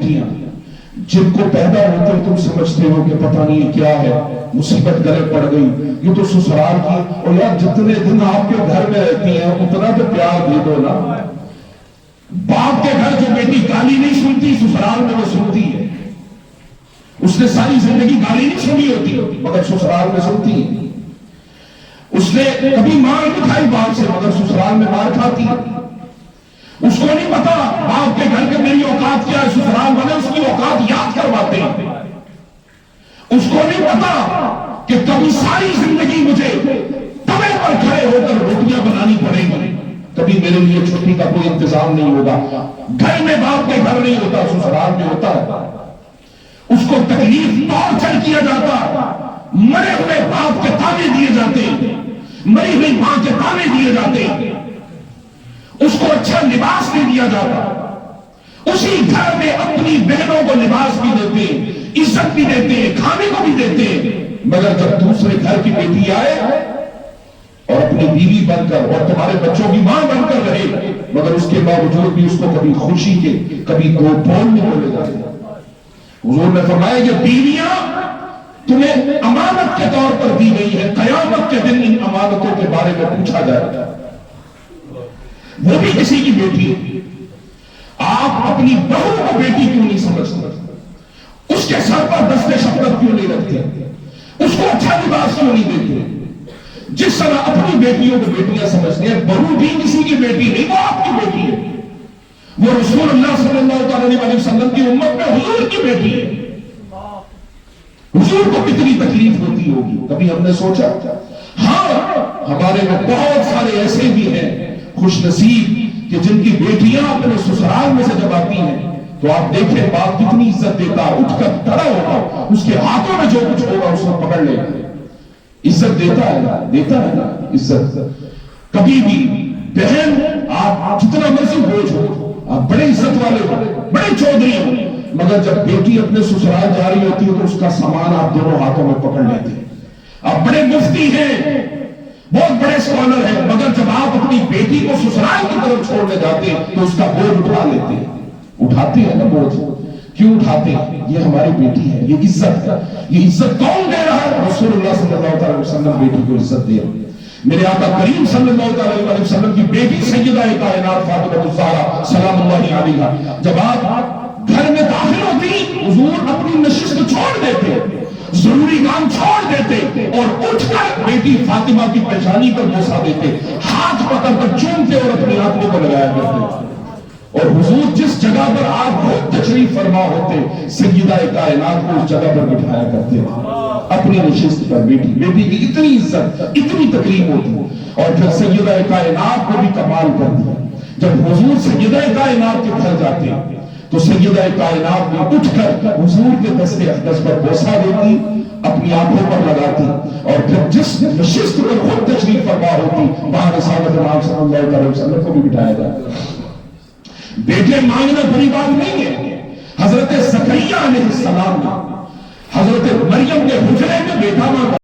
بیٹیاں جن کو پیدا ہوتے تم سمجھتے ہو کہ پتہ نہیں کیا ہے، مصیبت گلے پڑ گئی، یہ تو سسرال کی، اور یار جتنے دن آپ کے گھر میں رہتی ہیں اتنا تو پیار دے دو نا۔ باپ کے گھر جو بیٹی گالی نہیں سنتی سسرال میں وہ سنتی ہے، اس نے ساری زندگی گالی نہیں سنی ہوتی مگر سسرال میں سنتی ہے، اس نے کبھی مار نہیں کھائی باپ سے مگر سسرال میں مار کھاتی ہے، اس کو نہیں پتا باپ کے گھر کے میری اوقات کیا ہے، سسرال والے اس کی اوقات یاد کرواتے ہیں، اس کو نہیں پتا کہ کبھی ساری زندگی مجھے توے پر کھڑے ہو کر روٹیاں بنانی پڑیں گی، کبھی میرے لیے چھٹی کا کوئی انتظام نہیں ہوگا، گھر میں باپ کے گھر نہیں ہوتا سسرال میں ہوتا ہے، اس کو تکلیف ٹارچر کیا جاتا، مرے ہوئے باپ کے تانے دیے جاتے، مری ہوئی ماں کے تانے دیے جاتے، اس کو اچھا لباس نہیں دیا جاتا، اسی گھر میں اپنی بہنوں کو لباس بھی دیتے، عزت بھی دیتے، کھانے کو بھی دیتے، مگر جب دوسرے گھر کی بیٹی آئے اور اپنی بیوی بن کر اور تمہارے بچوں کی ماں بن کر رہے مگر اس کے باوجود بھی اس کو کبھی خوشی کے کبھی دو بول نہیں بولے جاتے۔ حضور نے فرمایا کہ بیویاں تمہیں امانت کے طور پر دی گئی ہے، قیامت کے دن ان امانتوں کے بارے میں پوچھا جائے گا، وہ بھی کسی کی بیٹی ہے۔ آپ اپنی بہو کو بیٹی کیوں نہیں سمجھتے؟ اس کے سر پر دستے شفقت کیوں نہیں رکھتے؟ اس کو اچھا لباس کیوں نہیں دیتے؟ جس طرح اپنی بیٹیوں کو بیٹیاں سمجھتے ہیں، بہو بھی کسی کی بیٹی نہیں، وہ آپ کی بیٹی ہے، وہ رسول اللہ صلی اللہ علیہ وسلم کی امت میں حضور کی بیٹی ہے۔ حضور کو کتنی تکلیف ہوتی ہوگی، کبھی ہم نے سوچا؟ ہاں، ہمارے میں بہت سارے ایسے بھی ہیں خوش نصیب کہ جن کی بیٹیاں اپنے سسرال میں سے جب آتی ہیں تو آپ دیکھیں باپ کتنی عزت دیتا، اٹھ کر کھڑا ہوگا، اس کے ہاتھوں میں جو کچھ ہوگا اس کو پکڑ لے گا، عزت دیتا ہے نا عزت۔ کبھی بھی بہن آپ جتنا مرضی بوجھ ہو، آپ بڑے عزت والے ہو، بڑے چودھری ہو، مگر جب بیٹی اپنے سسرال جا رہی ہوتی ہے تو اس کا سامان آپ دونوں ہاتھوں میں پکڑ لیتے ہیں۔ آپ بڑے مفتی ہیں، بہت بڑے اسکالر ہیں، مگر جب آپ اپنی بیٹی کو سسرال کی طرف چھوڑنے جاتے ہیں تو اس کا بوجھ اٹھا لیتے ہیں، اٹھاتے ہیں نا بوجھ، کیوں اٹھاتے ہیں؟ یہ ہماری بیٹی ہے، یہ عزت ہے، یہ عزت کون دے رہا ہے؟ رسول اللہ صلی اللہ علیہ وسلم بیٹی کو عزت دے رہے ہیں۔ میرے آقا کریم صلی اللہ علیہ وسلم کی بیٹی سیدہ کائنات فاطمہ الزہرا سلام اللہ علیہا جب آپ گھر میں داخل ہوتی حضور اپنی نشست چھوڑ دیتے، ضروری کام چھوڑ دیتے اور اٹھ کر بیٹی فاطمہ کی پیشانی پر بوسہ دیتے، ہاتھ پکڑ کر چومتے اور اپنی آنکھوں کو لگایا کرتے، اور حضور جس جگہ پر آپ خود تشریف فرما ہوتے سیدہ کائنات کو اس جگہ پر بٹھایا کرتے اپنی نشست پر۔ بیٹی کی اتنی عزت، اتنی تکریم ہوتی، اور پھر سیدہ کائنات کو بھی کمال کر دیا، جب حضور سیدہ کائنات کے گھر جاتے تو سیدہ کائنات میں اٹھ کر حضور کے دستے اقدس پر بوسہ دیتی، اپنی آنکھوں پر لگاتی، اور پھر جس نشست پر خود تشریف فرما ہوتی وہاں رسالت امام صلی اللہ علیہ وسلم کو بھی بٹھایا جاتا۔ بیٹے مانگنا بڑی بات نہیں ہے، حضرت زکریا علیہ السلام نے حضرت مریم کے حجرے میں بیٹا مانگا۔